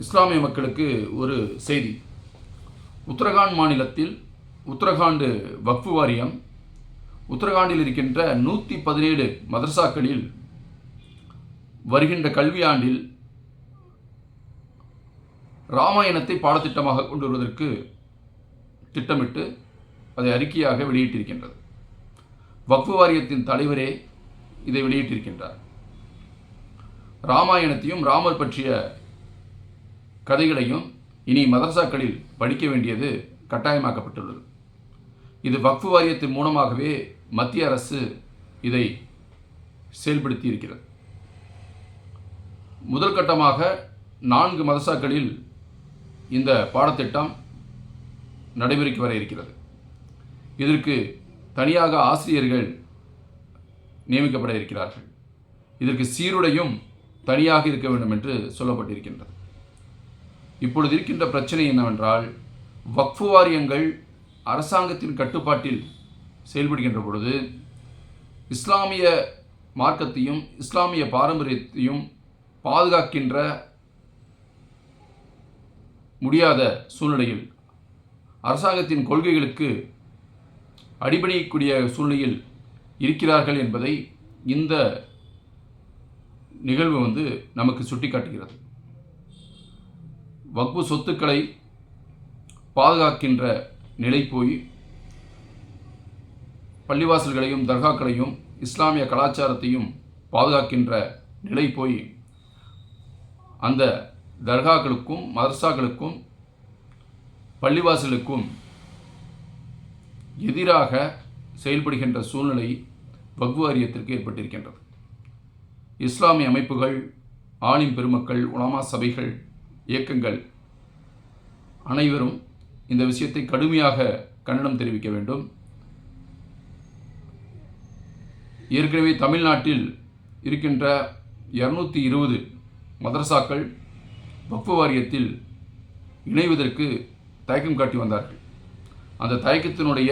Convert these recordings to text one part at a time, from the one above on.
இஸ்லாமிய மக்களுக்கு ஒரு செய்தி. உத்தரகாண்ட் மாநிலத்தில் உத்தரகாண்ட் வக்ஃபு வாரியம் உத்தரகாண்டில் இருக்கின்ற 117 மதரசாக்களில் வருகின்ற கல்வியாண்டில் ராமாயணத்தை பாடத்திட்டமாக கொண்டு வருவதற்கு திட்டமிட்டு அதை அறிக்கையாக வெளியிட்டிருக்கின்றது. வக்ஃபு வாரியத்தின் தலைவரே இதை வெளியிட்டிருக்கின்றார். ராமாயணத்தையும் ராமர் பற்றிய கதைகளையும் இனி மதரசாக்களில் படிக்க வேண்டியது கட்டாயமாக்கப்பட்டுள்ளது. இது வக்ஃபு வாரியத்தின் மூலமாகவே மத்திய அரசு இதை செயல்படுத்தி இருக்கிறது. முதல் கட்டமாக 4 மதரசாக்களில் இந்த பாடத்திட்டம் நடைமுறைக்கு வர இருக்கிறது. இதற்கு தனியாக ஆசிரியர்கள் நியமிக்கப்பட இருக்கிறார்கள். இதற்கு சீருடையும் தனியாக இருக்க வேண்டும் என்று சொல்லப்பட்டிருக்கின்றது. இப்பொழுது இருக்கின்ற பிரச்சனை என்னவென்றால், வக்ஃபு வாரியங்கள் அரசாங்கத்தின் கட்டுப்பாட்டில் செயல்படுகின்ற பொழுது இஸ்லாமிய மார்க்கத்தையும் இஸ்லாமிய பாரம்பரியத்தையும் பாதுகாக்கின்ற முடியாத சூழ்நிலையில், அரசாங்கத்தின் கொள்கைகளுக்கு அடிபணியக்கூடிய சூழ்நிலையில் இருக்கிறார்கள் என்பதை இந்த நிகழ்வு நமக்கு சுட்டிக்காட்டுகிறது. வக்ஃபு சொத்துக்களை பாதுகாக்கின்ற நிலை போய் பள்ளிவாசல்களையும் தர்காக்களையும் இஸ்லாமிய கலாச்சாரத்தையும் பாதுகாக்கின்ற நிலை போய் அந்த தர்காக்களுக்கும் மதரசாக்களுக்கும் பள்ளிவாசலுக்கும் எதிராக செயல்படுகின்ற சூழ்நிலை வக்ஃபு வாரியத்திற்கு ஏற்பட்டிருக்கின்றது. இஸ்லாமிய அமைப்புகள், ஆலிம் பெருமக்கள், உலமா சபைகள், இயக்கங்கள் அனைவரும் இந்த விஷயத்தை கடுமையாக கண்டனம் தெரிவிக்க வேண்டும். ஏற்கனவே தமிழ்நாட்டில் இருக்கின்ற 220 மதரசாக்கள் வக்ஃபு வாரியத்தில் இணைவதற்கு தயக்கம் காட்டி வந்தார்கள். அந்த தயக்கத்தினுடைய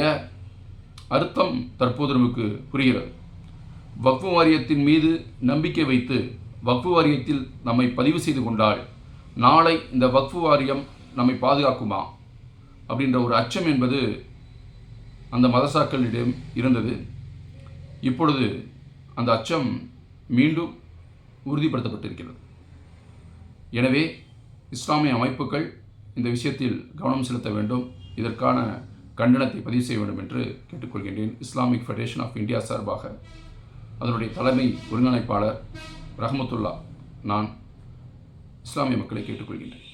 அர்த்தம் தற்போது நமக்கு புரிகிறது. வக்ஃபு வாரியத்தின் மீது நம்பிக்கை வைத்து வக்ஃபு வாரியத்தில் நம்மை பதிவு செய்து கொண்டால் நாளை இந்த வக்ஃபு வாரியம் நம்மை பாதுகாக்குமா அப்படின்ற ஒரு அச்சம் என்பது அந்த மதரசாக்களிடம் இருந்தது. இப்பொழுது அந்த அச்சம் மீண்டும் உறுதிப்படுத்தப்பட்டிருக்கிறது. எனவே இஸ்லாமிய அமைப்புகள் இந்த விஷயத்தில் கவனம் செலுத்த வேண்டும். இதற்கான கண்டனத்தை பதிவு செய்ய வேண்டும் என்று கேட்டுக்கொள்கின்றேன். இஸ்லாமிக் ஃபெடரேஷன் ஆஃப் இந்தியா சார்பாக அதனுடைய தலைமை ஒருங்கிணைப்பாளர் ரஹமத்துல்லா நான் இஸ்லாமிய மக்களை கேட்டுக்கொள்கின்றேன்.